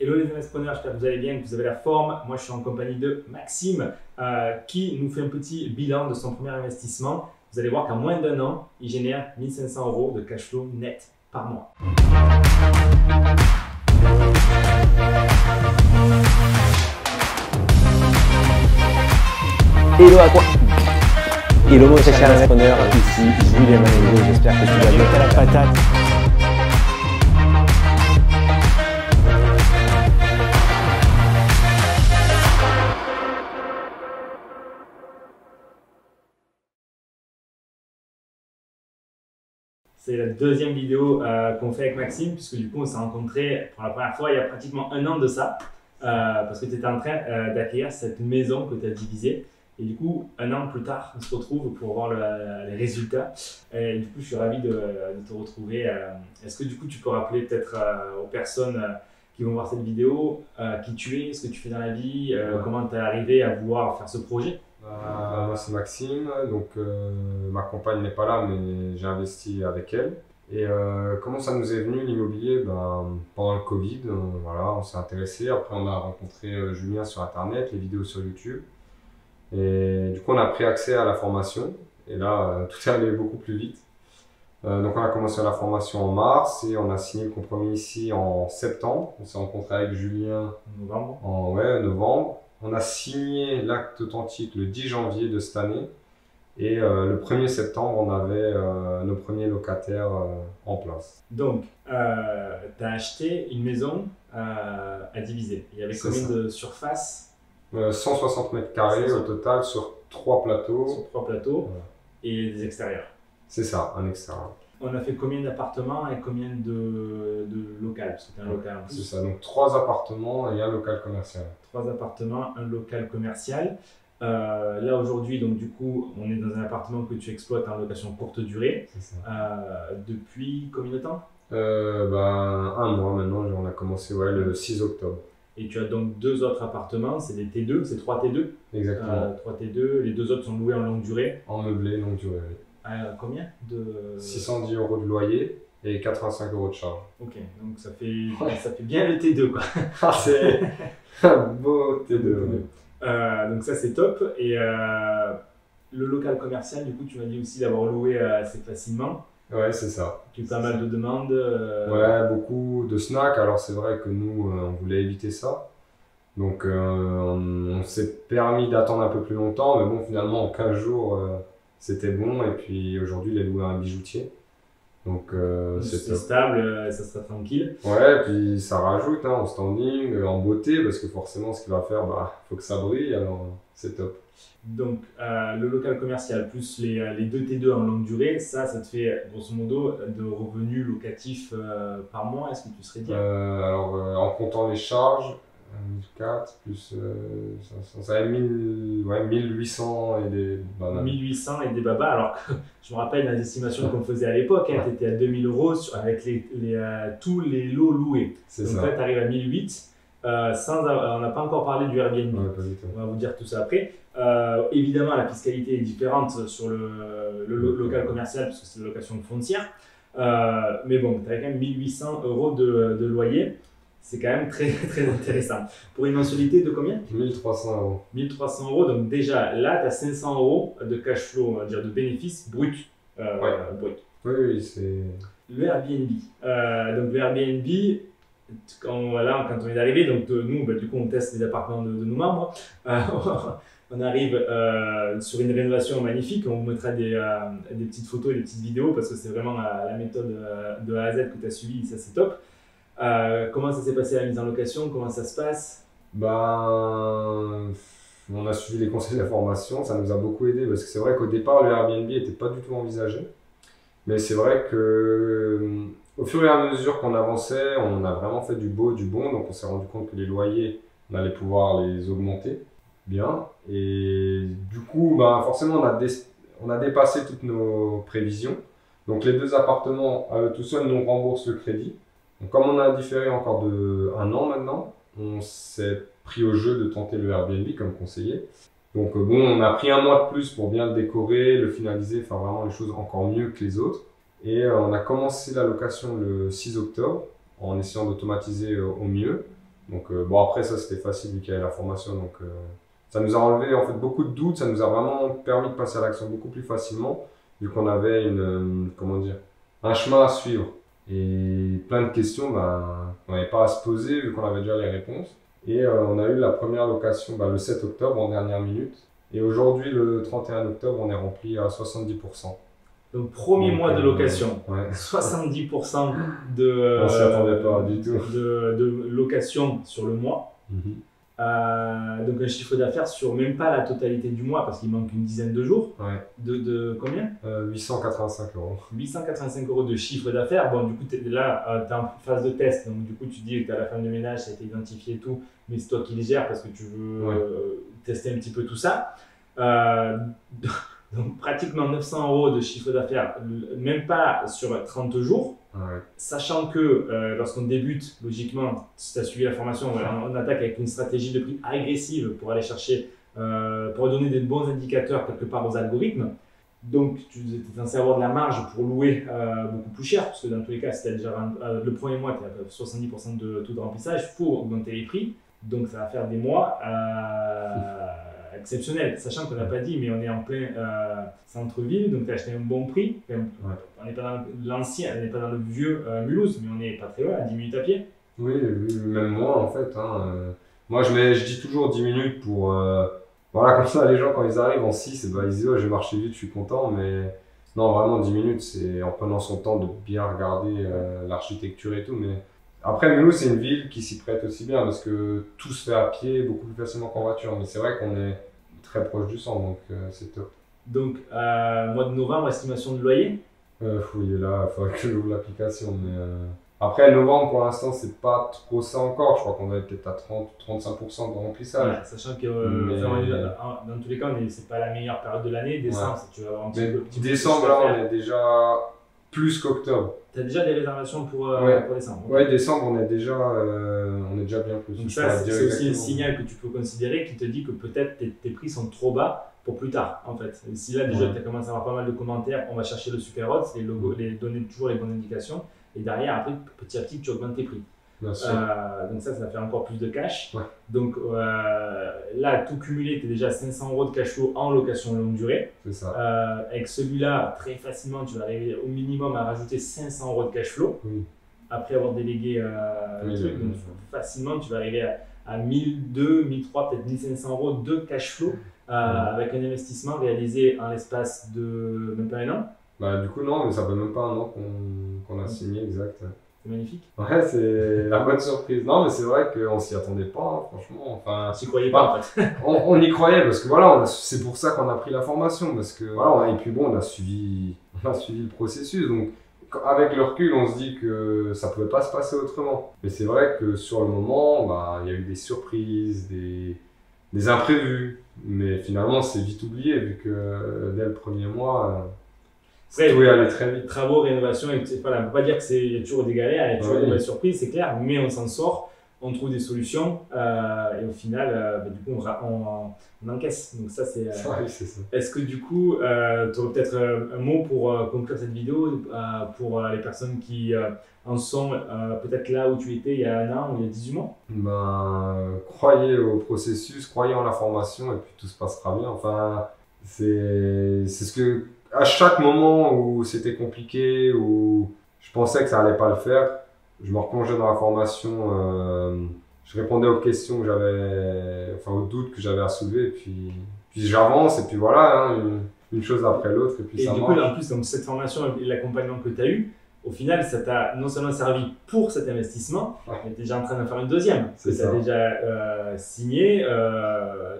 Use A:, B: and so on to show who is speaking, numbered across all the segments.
A: Hello les entrepreneurs, j'espère que vous allez bien, que vous avez la forme. Moi je suis en compagnie de Maxime qui nous fait un petit bilan de son premier investissement. Vous allez voir qu'en moins d'un an, il génère 1500 € de cash flow net par mois.
B: Hello à quoi? Hello mon cher entrepreneur, ici Julien Manello, j'espère que tu vas bien. La patate.
A: C'est la deuxième vidéo qu'on fait avec Maxime, puisque du coup on s'est rencontrés pour la première fois il y a pratiquement un an de ça, parce que tu étais en train d'acquérir cette maison que tu as divisée. Et du coup, un an plus tard, on se retrouve pour voir les résultats. Et du coup, je suis ravi de te retrouver. Est-ce que du coup, tu peux rappeler peut-être aux personnes qui vont voir cette vidéo qui tu es, ce que tu fais dans la vie, comment tu es arrivé à vouloir faire ce projet?
C: Moi c'est Maxime, donc ma compagne n'est pas là mais j'ai investi avec elle. Et comment ça nous est venu l'immobilier? Pendant le Covid, voilà, on s'est intéressé. Après on a rencontré Julien sur internet, les vidéos sur YouTube. Et du coup on a pris accès à la formation et là tout est allé beaucoup plus vite. Donc on a commencé la formation en mars et on a signé le compromis ici en septembre. On s'est rencontré avec Julien en novembre. On a signé l'acte authentique le 10 janvier de cette année et le 1er septembre, on avait nos premiers locataires en place.
A: Donc, tu as acheté une maison à diviser. Il y avait combien de surface?
C: 160 mètres carrés au total sur 3 plateaux.
A: Sur 3 plateaux,
C: voilà.
A: Et des extérieurs.
C: C'est ça, un extérieur.
A: On a fait combien d'appartements et combien de locales? Parce que tu as un local en plus.
C: C'est ça, donc 3 appartements et un local commercial.
A: 3 appartements, un local commercial. Là aujourd'hui, donc du coup, on est dans un appartement que tu exploites en location courte durée.
C: C'est ça.
A: Depuis combien de temps?
C: Un mois maintenant, on a commencé le 6 octobre.
A: Et tu as donc 2 autres appartements, c'est des T2, c'est 3 T2.
C: Exactement.
A: 3 T2, les 2 autres sont loués en longue durée.
C: En meublé, longue durée, oui.
A: Combien de...
C: 610 € de loyer et 85 € de charge.
A: Ok, donc ça fait bien le T2 quoi.
C: C'est un beau T2.
A: Donc ça c'est top. Et le local commercial, du coup tu m'as dit aussi d'avoir loué assez facilement.
C: Ouais, c'est ça.
A: Tu as eu pas mal de demandes.
C: Ouais, beaucoup de snacks. Alors c'est vrai que nous, on voulait éviter ça. Donc on s'est permis d'attendre un peu plus longtemps. Mais bon, finalement en 15 jours, c'était bon. Et puis aujourd'hui, il est loué à un bijoutier. Donc
A: c'est stable, ça sera tranquille.
C: Ouais, et puis ça rajoute en standing, en beauté. Parce que forcément, ce qu'il va faire, faut que ça brille. Alors c'est top.
A: Donc, le local commercial plus les 2 T2 en longue durée, ça te fait grosso modo de revenus locatifs par mois. Est-ce que tu serais dire?
C: En comptant les charges, 4 plus 500, ça fait 1800 et des babas.
A: 1800 et des babas, alors que je me rappelle les estimations qu'on faisait à l'époque, tu étais à 2000 € avec tous les lots loués. Donc
C: ça.
A: là, tu arrives à 1008. On n'a pas encore parlé du Airbnb.
C: Ouais, pas du tout.
A: On va vous dire tout ça après. Évidemment, la fiscalité est différente sur le local commercial parce que c'est la location foncière. Mais bon, tu as quand même 1800 € de loyer. C'est quand même très, très intéressant. Pour une mensualité de combien?
C: 1300 €.
A: 1300 €. Donc déjà, là, tu as 500 € de cash flow, on va dire de bénéfices brut. Brut.
C: Oui, c'est...
A: Le Airbnb. Donc le Airbnb, quand on est arrivé, donc nous, du coup, on teste les appartements de nos membres. On arrive sur une rénovation magnifique. On vous mettra des petites photos et des petites vidéos parce que c'est vraiment la méthode de A à Z que tu as suivie. Ça, c'est top. Comment ça s'est passé la mise en location? Comment ça se passe?
C: On a suivi les conseils de la formation. Ça nous a beaucoup aidé parce que c'est vrai qu'au départ, le Airbnb n'était pas du tout envisagé. Mais c'est vrai que au fur et à mesure qu'on avançait, on a vraiment fait du beau, du bon. Donc on s'est rendu compte que les loyers, on allait pouvoir les augmenter bien. Et du coup, forcément, on a dépassé toutes nos prévisions. Donc les 2 appartements, à eux tout seuls, nous remboursent le crédit. Donc comme on a différé encore de 1 an maintenant, on s'est pris au jeu de tenter le Airbnb comme conseillé. Donc on a pris 1 mois de plus pour bien le décorer, le finaliser, faire vraiment les choses encore mieux que les autres. Et on a commencé la location le 6 octobre en essayant d'automatiser au mieux. Donc bon, après ça c'était facile vu qu'il y avait la formation, donc ça nous a enlevé en fait beaucoup de doutes, ça nous a vraiment permis de passer à l'action beaucoup plus facilement vu qu'on avait comment dire, un chemin à suivre et plein de questions on n'avait pas à se poser vu qu'on avait déjà les réponses. Et on a eu la première location le 7 octobre en dernière minute. Et aujourd'hui, le 31 octobre, on est rempli à 70%.
A: Donc, premier mois de location,
C: ouais.
A: 70%
C: On s'y attendait pas du tout.
A: de location sur le mois. Donc, un chiffre d'affaires sur même pas la totalité du mois parce qu'il manque une dizaine de jours.
C: Ouais.
A: De combien
C: 885 euros.
A: 885 euros de chiffre d'affaires. Bon, du coup, tu es là, tu es en phase de test. Donc, du coup, tu dis que tu as la femme de ménage, ça a été identifié et tout. Mais c'est toi qui les gères parce que tu veux tester un petit peu tout ça. Donc, pratiquement 900 euros de chiffre d'affaires, même pas sur 30 jours.
C: Ouais.
A: Sachant que lorsqu'on débute, logiquement, si tu as suivi la formation, on attaque avec une stratégie de prix agressive pour aller chercher, pour donner des bons indicateurs quelque part aux algorithmes. Donc, tu es censé avoir de la marge pour louer beaucoup plus cher, parce que dans tous les cas, si tu as déjà le premier mois, tu as 70% de taux de remplissage, il faut augmenter les prix. Donc, ça va faire des mois exceptionnels. Sachant qu'on n'a pas dit, mais on est en plein centre-ville, donc tu as acheté un bon prix. On n'est pas dans l'ancien, on n'est pas dans le vieux Mulhouse, mais on n'est pas très loin, à 10 minutes à pied.
C: Oui, même moi en fait. Moi, je dis toujours 10 minutes pour. Voilà, comme ça, les gens, quand ils arrivent en 6, ils disent j'ai marché vite, je suis content, mais non, vraiment 10 minutes, c'est en prenant son temps de bien regarder l'architecture et tout. Mais après, Mulhouse, c'est une ville qui s'y prête aussi bien parce que tout se fait à pied beaucoup plus facilement qu'en voiture. Mais c'est vrai qu'on est très proche du centre, donc c'est top.
A: Donc, mois de novembre, estimation de loyer
C: Il est là, il faudrait que j'ouvre l'application. Mais après, novembre, pour l'instant, c'est pas trop ça encore. Je crois qu'on va être peut-être à 30-35% de remplissage.
A: Ouais, sachant que dans tous les cas, c'est pas la meilleure période de l'année. Décembre, tu vas avoir un petit peu
C: décembre, là, on est déjà plus qu'octobre.
A: Tu as déjà des réservations pour décembre?
C: Ouais, décembre, on est déjà bien plus.
A: Donc ça, c'est aussi un signal que tu peux considérer qui te dit que peut-être tes prix sont trop bas pour plus tard, en fait. Si là, déjà, tu as commencé à avoir pas mal de commentaires, on va chercher le super hot, les logos, donner toujours les bonnes indications. Et derrière, après, petit à petit, tu augmentes tes prix. Donc ça fait encore plus de cash.
C: Ouais.
A: Donc là, tout cumulé, tu es déjà à 500 euros de cash flow en location longue durée.
C: C'est ça.
A: Avec celui-là, très facilement, tu vas arriver au minimum à rajouter 500 euros de cash flow.
C: Oui.
A: Après avoir délégué le truc. Donc facilement, tu vas arriver à 1200, 1300, peut-être 1500 euros de cash flow avec un investissement réalisé en l'espace de même pas un an.
C: Du coup, non, mais ça fait même pas un an qu'on a signé, exact.
A: C'est magnifique.
C: Ouais, c'est la bonne surprise. Non, mais c'est vrai qu'on s'y attendait pas, franchement. Enfin,
A: tu croyais pas, en fait.
C: on y croyait parce que voilà, c'est pour ça qu'on a pris la formation. Parce que voilà, et puis bon, on a suivi le processus. Donc, avec le recul, on se dit que ça pouvait pas se passer autrement. Mais c'est vrai que sur le moment, il y a eu des surprises, des imprévus. Mais finalement, c'est vite oublié vu que dès le premier mois. Oui, aller très vite.
A: Travaux, rénovation, on ne peut pas dire qu'il y a toujours des galères, il y a toujours des belles surprises, c'est clair, mais on s'en sort, on trouve des solutions et au final, du coup, on encaisse. Donc ça, c'est ça. Est-ce que du coup, tu aurais peut-être un mot pour conclure cette vidéo pour les personnes qui en sont peut-être là où tu étais il y a un an ou il y a 18 mois?
C: Croyez au processus, croyez en la formation et puis tout se passera bien. Enfin, c'est ce que... À chaque moment où c'était compliqué, où je pensais que ça allait pas le faire, je me replongeais dans la formation, je répondais aux questions que j'avais, aux doutes que j'avais à soulever, et puis j'avance, et puis voilà, une chose après l'autre, et puis ça marche.
A: Et du coup, en plus, donc, cette formation et l'accompagnement que tu as eu, au final, ça t'a non seulement servi pour cet investissement, mais tu es déjà en train d'en faire une deuxième, que tu as déjà signé,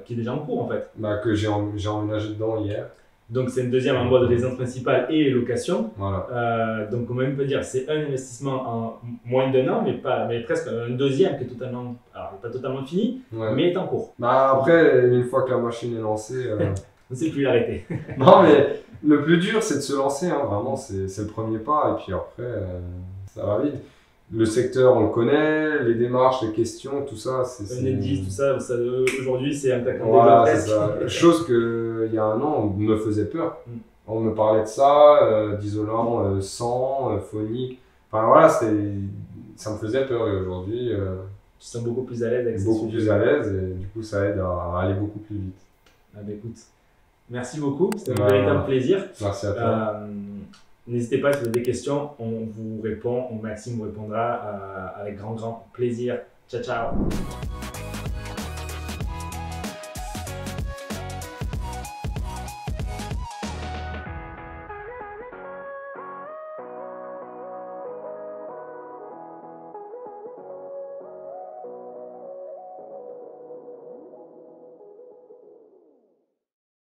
A: qui est déjà en cours en fait.
C: Que j'ai emménagé dedans hier.
A: Donc c'est une deuxième en mode résidence principale et location.
C: Voilà.
A: Donc on même peut dire c'est un investissement en moins d'un an, mais presque un deuxième qui est totalement, alors pas totalement fini, mais est en cours.
C: Après, une fois que la machine est lancée,
A: on ne sait plus l'arrêter.
C: Non mais le plus dur c'est de se lancer, vraiment c'est le premier pas et puis après ça va vite. Le secteur, on le connaît, les démarches, les questions, tout ça.
A: Enedis, tout ça aujourd'hui, c'est un claquement
C: de presque. Chose qu'il y a un an, on me faisait peur. On me parlait de ça, d'isolant, sang, phonique. Enfin voilà, ça me faisait peur. Et aujourd'hui,
A: te sens beaucoup plus à l'aise avec ces
C: beaucoup
A: sujets.
C: plus à l'aise et du coup ça aide à aller beaucoup plus vite.
A: Ah bah écoute, merci beaucoup, c'était un
C: Ouais,
A: véritable plaisir.
C: Merci à toi.
A: N'hésitez pas si vous avez des questions, on vous répond, Maxime vous répondra avec grand plaisir. Ciao ciao.